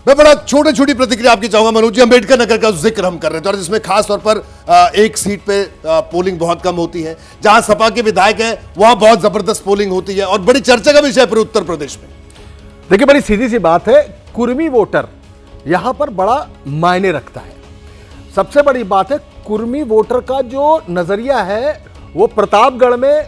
मैं बड़ा छोटी छोटी प्रतिक्रिया आपकी चाहूंगा मनोज जी। अंबेडकर नगर का जिक्र हम कर रहे थे और जिसमें खास तौर पर एक सीट पे पोलिंग बहुत कम होती है, जहां सपा के विधायक है वहां बहुत जबरदस्त पोलिंग होती है और बड़ी चर्चा का विषय है उत्तर प्रदेश में। देखिए, बड़ी सीधी सी बात है, कुर्मी वोटर यहां पर बड़ा मायने रखता है। सबसे बड़ी बात है, कुर्मी वोटर का जो नजरिया है वो प्रतापगढ़ में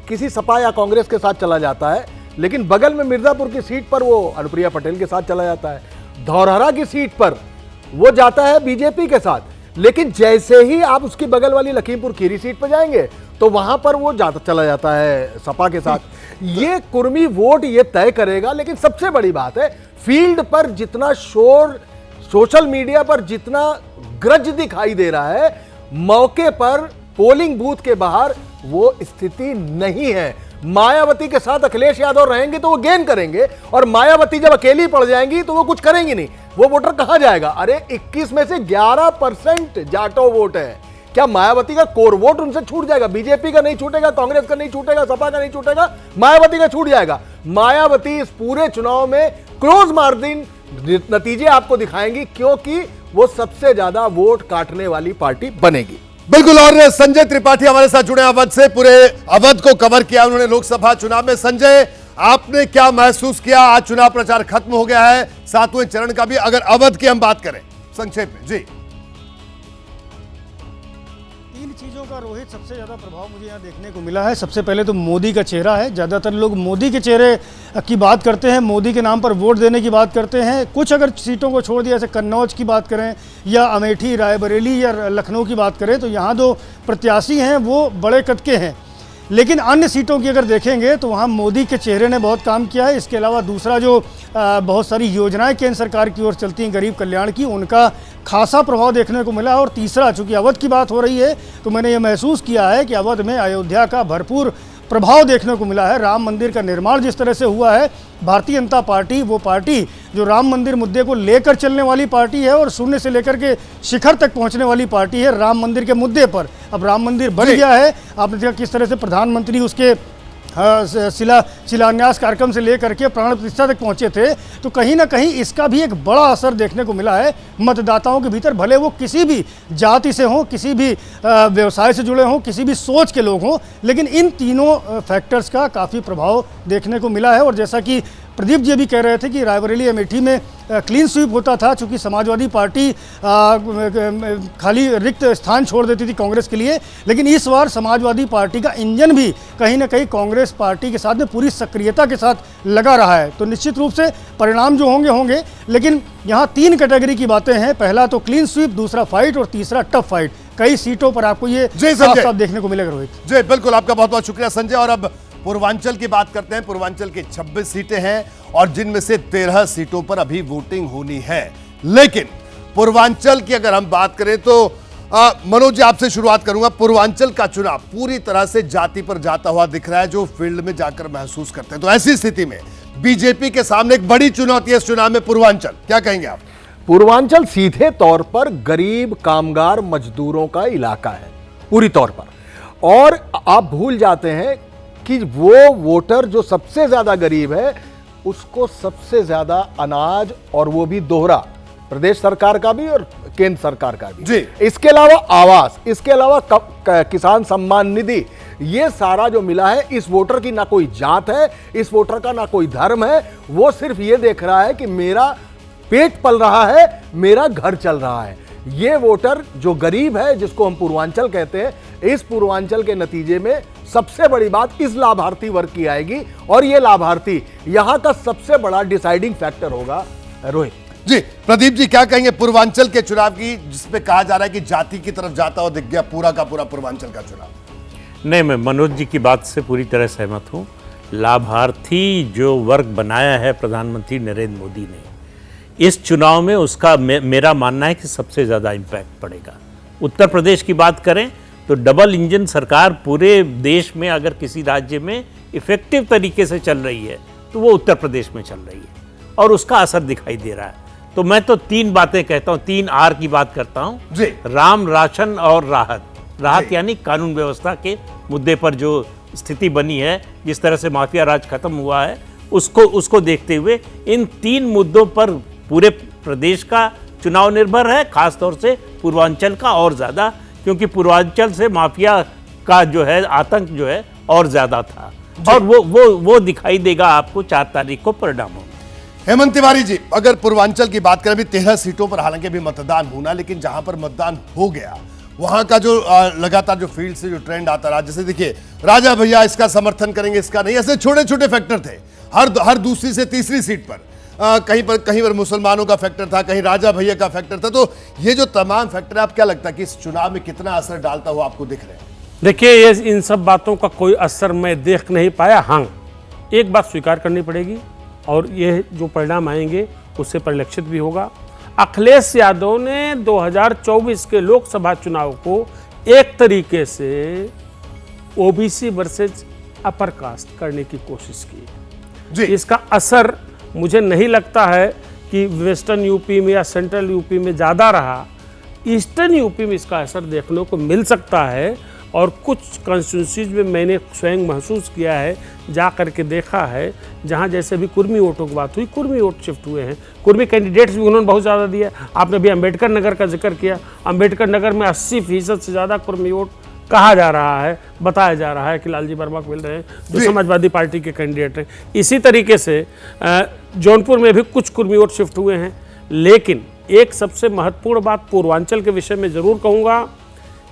किसी सपा या कांग्रेस के साथ चला जाता है, लेकिन बगल में मिर्जापुर की सीट पर वो अनुप्रिया पटेल के साथ चला जाता है, धौरहरा की सीट पर वो जाता है बीजेपी के साथ। लेकिन जैसे ही आप उसकी बगल वाली लखीमपुर खीरी सीट पर जाएंगे तो वहां पर वो चला जाता है सपा के साथ। ये कुर्मी वोट ये तय करेगा। लेकिन सबसे बड़ी बात है, फील्ड पर जितना शोर, सोशल मीडिया पर जितना ग्रज दिखाई दे रहा है, मौके पर पोलिंग बूथ के बाहर वो स्थिति नहीं है। मायावती के साथ अखिलेश यादव रहेंगे तो वो गेन करेंगे, और मायावती जब अकेली पड़ जाएंगी तो वो कुछ करेंगी नहीं। वो वोटर कहां जाएगा? अरे 21 में से 11% जाटो वोट है। क्या मायावती का कोर वोट उनसे छूट जाएगा? बीजेपी का नहीं छूटेगा, कांग्रेस का नहीं छूटेगा, सपा का नहीं छूटेगा, मायावती का छूट जाएगा। मायावती इस पूरे चुनाव में क्लोज मार्जिन नतीजे आपको दिखाएंगी, क्योंकि वो सबसे ज्यादा वोट काटने वाली पार्टी बनेगी। बिल्कुल। और संजय त्रिपाठी हमारे साथ जुड़े अवध से, पूरे अवध को कवर किया उन्होंने लोकसभा चुनाव में। संजय, आपने क्या महसूस किया? आज चुनाव प्रचार खत्म हो गया है, 7वें चरण का भी। अगर अवध की हम बात करें संक्षेप में जी। तीन चीज़ों का रोहित सबसे ज़्यादा प्रभाव मुझे यहाँ देखने को मिला है। सबसे पहले तो मोदी का चेहरा है। ज़्यादातर लोग मोदी के चेहरे की बात करते हैं, मोदी के नाम पर वोट देने की बात करते हैं। कुछ अगर सीटों को छोड़ दिया, जैसे कन्नौज की बात करें या अमेठी, रायबरेली या लखनऊ की बात करें, तो यहाँ जो प्रत्याशी हैं वो बड़े कद के हैं। लेकिन अन्य सीटों की अगर देखेंगे तो वहाँ मोदी के चेहरे ने बहुत काम किया है। इसके अलावा दूसरा जो बहुत सारी योजनाएं केंद्र सरकार की ओर चलती हैं गरीब कल्याण की, उनका खासा प्रभाव देखने को मिला। और तीसरा, चूंकि अवध की बात हो रही है, तो मैंने ये महसूस किया है कि अवध में अयोध्या का भरपूर प्रभाव देखने को मिला है। राम मंदिर का निर्माण जिस तरह से हुआ है, भारतीय जनता पार्टी वो पार्टी जो राम मंदिर मुद्दे को लेकर चलने वाली पार्टी है और शून्य से लेकर के शिखर तक पहुंचने वाली पार्टी है राम मंदिर के मुद्दे पर। अब राम मंदिर बन गया है, आपने देखा किस तरह से प्रधानमंत्री उसके शिलान्यास कार्यक्रम से लेकर के प्राण प्रतिष्ठा तक पहुंचे थे। तो कहीं ना कहीं इसका भी एक बड़ा असर देखने को मिला है मतदाताओं के भीतर, भले वो किसी भी जाति से हों, किसी भी व्यवसाय से जुड़े हों, किसी भी सोच के लोग हों, लेकिन इन तीनों फैक्टर्स का काफ़ी प्रभाव देखने को मिला है। और जैसा कि प्रदीप जी भी कह रहे थे कि रायबरेली अमेठी में क्लीन स्वीप होता था, चूंकि समाजवादी पार्टी खाली रिक्त स्थान छोड़ देती थी कांग्रेस के लिए, लेकिन इस बार समाजवादी पार्टी का इंजन भी कहीं ना कहीं कांग्रेस पार्टी के साथ में पूरी सक्रियता के साथ लगा रहा है। तो निश्चित रूप से परिणाम जो होंगे, लेकिन यहाँ 3 कैटेगरी की बातें हैं। पहला तो क्लीन स्वीप, दूसरा फाइट और तीसरा टफ फाइट। कई सीटों पर आपको ये साफ साफ देखने को मिलेगा रोहित जी। बिल्कुल, आपका बहुत बहुत शुक्रिया संजय। और अब पूर्वांचल की बात करते हैं। पूर्वांचल की 26 सीटें हैं और जिनमें से 13 सीटों पर अभी वोटिंग होनी है। लेकिन पूर्वांचल की अगर हम बात करें तो मनोज जी, आपसे शुरुआत करूंगा। पूर्वांचल का चुनाव पूरी तरह से जाति पर जाता हुआ दिख रहा है, जो फील्ड में जाकर महसूस करते हैं। तो ऐसी स्थिति में बीजेपी के सामने एक बड़ी चुनौती है इस चुनाव में पूर्वांचल। क्या कहेंगे आप? पूर्वांचल सीधे तौर पर गरीब कामगार मजदूरों का इलाका है पूरी तौर पर। और आप भूल जाते हैं कि वो वोटर जो सबसे ज्यादा गरीब है, उसको सबसे ज्यादा अनाज, और वो भी दोहरा, प्रदेश सरकार का भी और केंद्र सरकार का भी जी। इसके अलावा आवास, इसके अलावा किसान सम्मान निधि, ये सारा जो मिला है। इस वोटर की ना कोई जात है, इस वोटर का ना कोई धर्म है, वो सिर्फ ये देख रहा है कि मेरा पेट पल रहा है, मेरा घर चल रहा है। ये वोटर जो गरीब है, जिसको हम पूर्वांचल कहते हैं, इस पूर्वांचल के नतीजे में सबसे बड़ी बात इस लाभार्थी वर्ग की आएगी, और ये लाभार्थी यहां का सबसे बड़ा डिसाइडिंग फैक्टर होगा। रोहित जी, प्रदीप जी क्या कहेंगे पूर्वांचल के चुनाव की, जिसपे कहा जा रहा है कि जाति की तरफ जाता हुआ दिख गया पूरा का पूरा पूर्वांचल का चुनाव? नहीं, मैं मनोज जी की बात से पूरी तरह सहमत हूँ। लाभार्थी जो वर्ग बनाया है प्रधानमंत्री नरेंद्र मोदी ने, इस चुनाव में उसका मेरा मानना है कि सबसे ज़्यादा इम्पैक्ट पड़ेगा। उत्तर प्रदेश की बात करें तो डबल इंजन सरकार पूरे देश में अगर किसी राज्य में इफेक्टिव तरीके से चल रही है तो वो उत्तर प्रदेश में चल रही है और उसका असर दिखाई दे रहा है। तो मैं तो 3 बातें कहता हूँ, 3 आर की बात करता हूँ जी। राम, राशन और राहत यानी कानून व्यवस्था के मुद्दे पर जो स्थिति बनी है, जिस तरह से माफिया राज खत्म हुआ है, उसको देखते हुए इन 3 मुद्दों पर पूरे प्रदेश का चुनाव निर्भर है, खासतौर से पूर्वांचल का और ज़्यादा, क्योंकि पूर्वांचल से माफिया का जो है आतंक जो है और ज़्यादा था, और वो दिखाई देगा आपको 4 तारीख को परिणामों। हेमंत तिवारी जी, अगर पूर्वांचल की बात करें, अभी 13 सीटों पर हालांकि अभी मतदान होना, लेकिन जहां पर मतदान हो गया वहां का जो लगातार जो फील्ड से जो ट्रेंड आता रहा, जैसे देखिए राजा भैया इसका समर्थन करेंगे, इसका नहीं, ऐसे छोटे छोटे फैक्टर थे हर दूसरी से तीसरी सीट पर। कहीं पर मुसलमानों का फैक्टर था, कहीं राजा भैया का फैक्टर था। तो ये जो तमाम फैक्टर, आप क्या लगता है कि इस चुनाव में कितना असर डालता हुआ आपको दिख रहे हैं? देखिए, ये इन सब बातों का कोई असर मैं देख नहीं पाया। हाँ, एक बात स्वीकार करनी पड़ेगी, और ये जो परिणाम आएंगे उससे परिलक्षित भी होगा। अखिलेश यादव ने 2024 के लोकसभा चुनाव को एक तरीके से ओबीसी वर्सेज अपर कास्ट करने की कोशिश की जी। इसका असर मुझे नहीं लगता है कि वेस्टर्न यूपी में या सेंट्रल यूपी में ज़्यादा रहा। ईस्टर्न यूपी में इसका असर देखने को मिल सकता है, और कुछ कॉन्स्टिट्यूंसीज में मैंने स्वयं महसूस किया है, जा करके देखा है, जहाँ जैसे भी कुर्मी वोटों की बात हुई, कुर्मी वोट शिफ्ट हुए हैं। कुर्मी कैंडिडेट्स भी उन्होंने बहुत ज़्यादा दिया। आपने भी अम्बेडकर नगर का जिक्र किया, अम्बेडकर नगर में 80% से ज़्यादा कुर्मी वोट कहा जा रहा है, बताया जा रहा है कि लालजी वर्मा को मिल रहे हैं, जो समाजवादी पार्टी के कैंडिडेट हैं। इसी तरीके से जौनपुर में भी कुछ कुर्मी वोट शिफ्ट हुए हैं। लेकिन एक सबसे महत्वपूर्ण बात पूर्वांचल के विषय में ज़रूर कहूँगा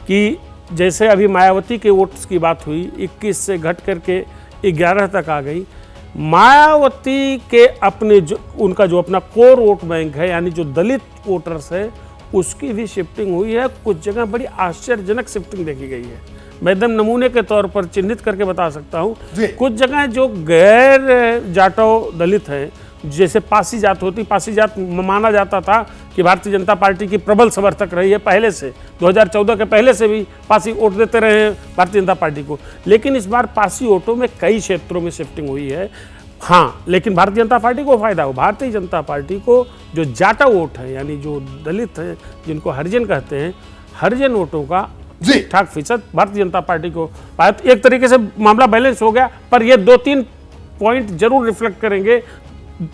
कि जैसे अभी मायावती के वोट्स की बात हुई, 21 से घट करके 11 तक आ गई। मायावती के अपने उनका जो अपना कोर वोट बैंक है, यानी जो दलित वोटर्स है, उसकी भी शिफ्टिंग हुई है। कुछ जगह बड़ी आश्चर्यजनक शिफ्टिंग देखी गई है। मैं एकदम नमूने के तौर पर चिन्हित करके बता सकता हूँ। कुछ जगह जो गैर जाटव दलित हैं, जैसे पासी जात होती, पासी जात माना जाता था कि भारतीय जनता पार्टी की प्रबल समर्थक रही है पहले से, 2014 के पहले से भी पासी वोट देते रहे हैं भारतीय जनता पार्टी को। लेकिन इस बार पासी वोटों में कई क्षेत्रों में शिफ्टिंग हुई है। हाँ, लेकिन भारतीय जनता पार्टी को फायदा हो, भारतीय जनता पार्टी को जो जाटा वोट है, यानी जो दलित हैं, जिनको हरिजन कहते हैं, हरिजन वोटों का ठीक ठाक फीसद भारतीय जनता पार्टी को पाया। एक तरीके से मामला बैलेंस हो गया, पर ये 2-3 पॉइंट जरूर रिफ्लेक्ट करेंगे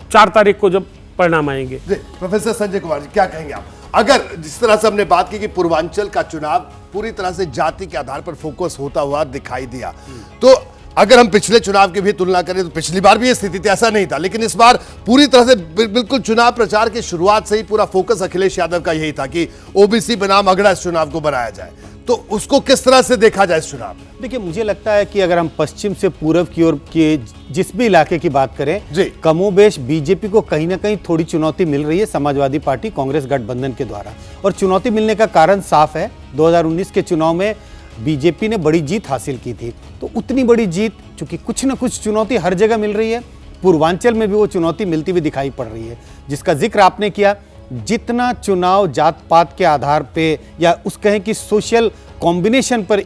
4 तारीख को जब परिणाम आएंगे। प्रोफेसर संजय कुमार जी, क्या कहेंगे आप? अगर जिस तरह से हमने बात की कि पूर्वांचल का चुनाव पूरी तरह से जाति के आधार पर फोकस होता हुआ दिखाई दिया, तो अगर हम पिछले चुनाव की भी तुलना करें तो पिछली बार भी ये स्थिति थी, ऐसा नहीं था, लेकिन इस बार पूरी तरह से बिल्कुल चुनाव प्रचार की शुरुआत से ही पूरा फोकस अखिलेश यादव का यही था कि ओबीसी बनाम अगड़ा इस चुनाव को बनाया जाए। तो उसको किस तरह से देखा जाए इस चुनाव में? देखिए, मुझे लगता है कि अगर हम पश्चिम से पूर्व की ओर के जिस भी इलाके की बात करें, कमोबेश बीजेपी को कहीं ना कहीं थोड़ी चुनौती मिल रही है समाजवादी पार्टी कांग्रेस गठबंधन के द्वारा। और चुनौती मिलने का कारण साफ है, 2019 के चुनाव में बीजेपी ने बड़ी जीत हासिल की थी। तो उतनी बड़ी जीत, चूंकि कुछ न कुछ चुनौती हर जगह मिल रही है, पूर्वांचल में भी वो चुनौती मिलती हुई दिखाई पड़ रही है, जिसका जिक्र आपने किया। जितना चुनाव जात पात के आधार पे या उस कहें कि सोशल कॉम्बिनेशन पर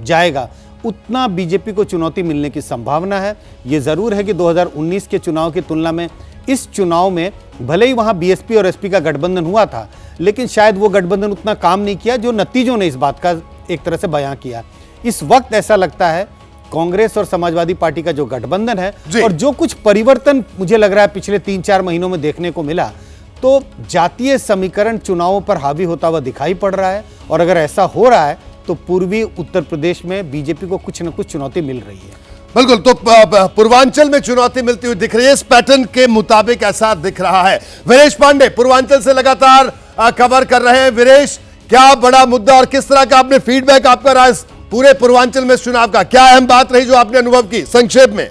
जाएगा, उतना बीजेपी को चुनौती मिलने की संभावना है। ये ज़रूर है कि 2019 के चुनाव की तुलना में इस चुनाव में भले ही वहाँ बीएसपी और एसपी का गठबंधन हुआ था, लेकिन शायद वो गठबंधन उतना काम नहीं किया जो नतीजों ने इस बात का एक तरह से बयां किया। इस वक्त ऐसा लगता है कांग्रेस और समाजवादी पार्टी का जो गठबंधन है, और जो कुछ परिवर्तन मुझे लग रहा है पिछले 3-4 महीनों में देखने को मिला, तो जातीय समीकरण चुनावों पर हावी होता हुआ दिखाई पड़ रहा है। और अगर ऐसा हो रहा है तो पूर्वी उत्तर प्रदेश में बीजेपी को कुछ न कुछ चुनौती मिल रही है। बिल्कुल, तो पूर्वांचल में चुनौती मिलती हुई दिख रही है, इस पैटर्न के मुताबिक ऐसा दिख रहा है। वीरेश पांडे पूर्वांचल से लगातार कवर कर रहे हैं। वीरेश, क्या बड़ा मुद्दा और किस तरह का आपने फीडबैक आपका रहा पूरे पूर्वांचल में इस चुनाव का? क्या अहम बात रही जो आपने अनुभव की संक्षेप में?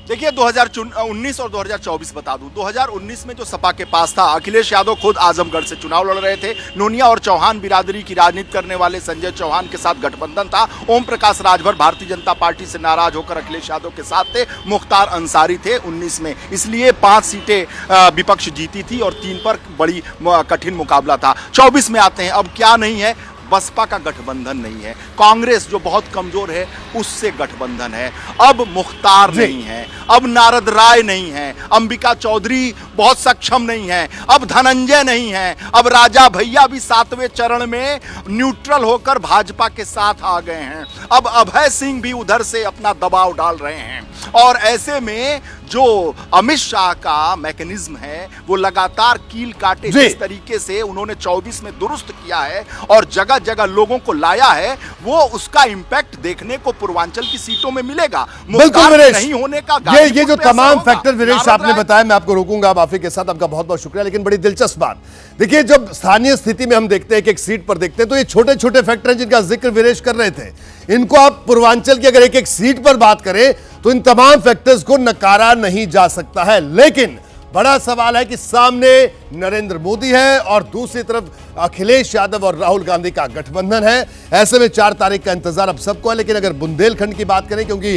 देखिए, 2019 और 2024 बता दूं, 2019 में जो सपा के पास था, अखिलेश यादव खुद आजमगढ़ से चुनाव लड़ रहे थे। नोनिया और चौहान बिरादरी की राजनीति करने वाले संजय चौहान के साथ गठबंधन था। ओम प्रकाश राजभर भारतीय जनता पार्टी से नाराज होकर अखिलेश यादव के साथ थे। मुख्तार अंसारी थे 19 में, इसलिए 5 सीटें विपक्ष जीती थी और 3 पर बड़ी कठिन मुकाबला था। 24 में आते हैं, अब क्या नहीं है, बसपा का गठबंधन नहीं है, कांग्रेस जो बहुत कमजोर है उससे गठबंधन है। अब मुख्तार नहीं है, अब नारद राय नहीं है, अंबिका चौधरी बहुत सक्षम नहीं है, अब धनंजय नहीं है, अब राजा भैया भी 7वें चरण में न्यूट्रल होकर भाजपा के साथ आ गए हैं। अब अभय सिंह भी उधर से अपना दबाव डाल रहे हैं। और ऐसे में जो अमित शाह का मैकेनिज्म है वो लगातार कील काटे जिस तरीके से उन्होंने 24 में दुरुस्त किया है और जगह जगह लोगों को लाया है, वो उसका इंपैक्ट देखने को पूर्वांचल की सीटों में मिलेगा। बिल्कुल नहीं होने का ये जो तमाम फैक्टर विनेश आपने बताया, मैं आपको रोकूंगा माफी के साथ, आपका बहुत बहुत शुक्रिया। लेकिन बड़ी दिलचस्प बात देखिए, जब स्थानीय स्थिति में हम देखते हैं कि एक सीट पर देखते हैं तो ये छोटे छोटे फैक्टर हैं जिनका जिक्र विनेश कर रहे थे, इनको आप पूर्वांचल की अगर एक एक सीट पर बात करें तो इन तमाम फैक्टर्स को नकारा नहीं जा सकता है। लेकिन बड़ा सवाल है कि सामने नरेंद्र मोदी है और दूसरी तरफ अखिलेश यादव और राहुल गांधी का गठबंधन है। ऐसे में 4 तारीख का इंतजार अब सबको है। लेकिन अगर बुंदेलखंड की बात करें, क्योंकि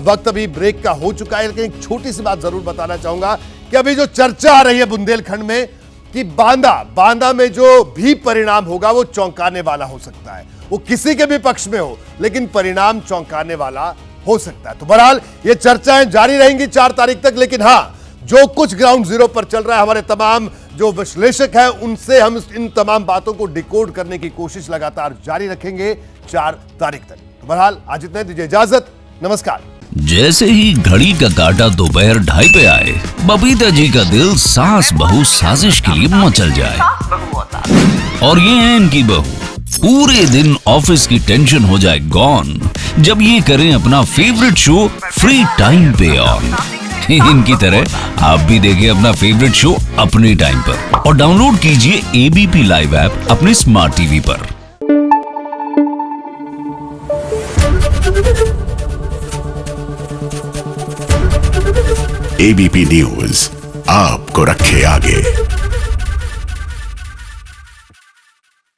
वक्त अभी ब्रेक का हो चुका है, लेकिन एक छोटी सी बात जरूर बताना चाहूंगा कि अभी जो चर्चा आ रही है बुंदेलखंड में कि बांदा में जो भी परिणाम होगा वो चौंकाने वाला हो सकता है, वो किसी के भी पक्ष में हो, लेकिन परिणाम चौंकाने वाला हो सकता है। तो बहरहाल ये चर्चाएं जारी रहेंगी 4 तारीख तक। लेकिन हाँ, जो कुछ ग्राउंड जीरो पर चल रहा है, हमारे तमाम जो विश्लेषक हैं उनसे हम इन तमाम बातों को डिकोड करने की कोशिश लगातार जारी रखेंगे 4 तारीख तक। तो बहरहाल आज इतना, दीजिए इजाजत, नमस्कार। जैसे ही घड़ी का काटा दोपहर 2:30 पे आए, बबीता जी का दिल सास बहू साजिश के लिए मचल जाए। और ये है इनकी बहू, पूरे दिन ऑफिस की टेंशन हो जाए गॉन जब ये करें अपना फेवरेट शो फ्री टाइम पे ऑन। इनकी तरह आप भी देखिए अपना फेवरेट शो अपने टाइम पर और डाउनलोड कीजिए एबीपी लाइव ऐप अपने स्मार्ट टीवी पर। एबीपी न्यूज आपको रखे आगे।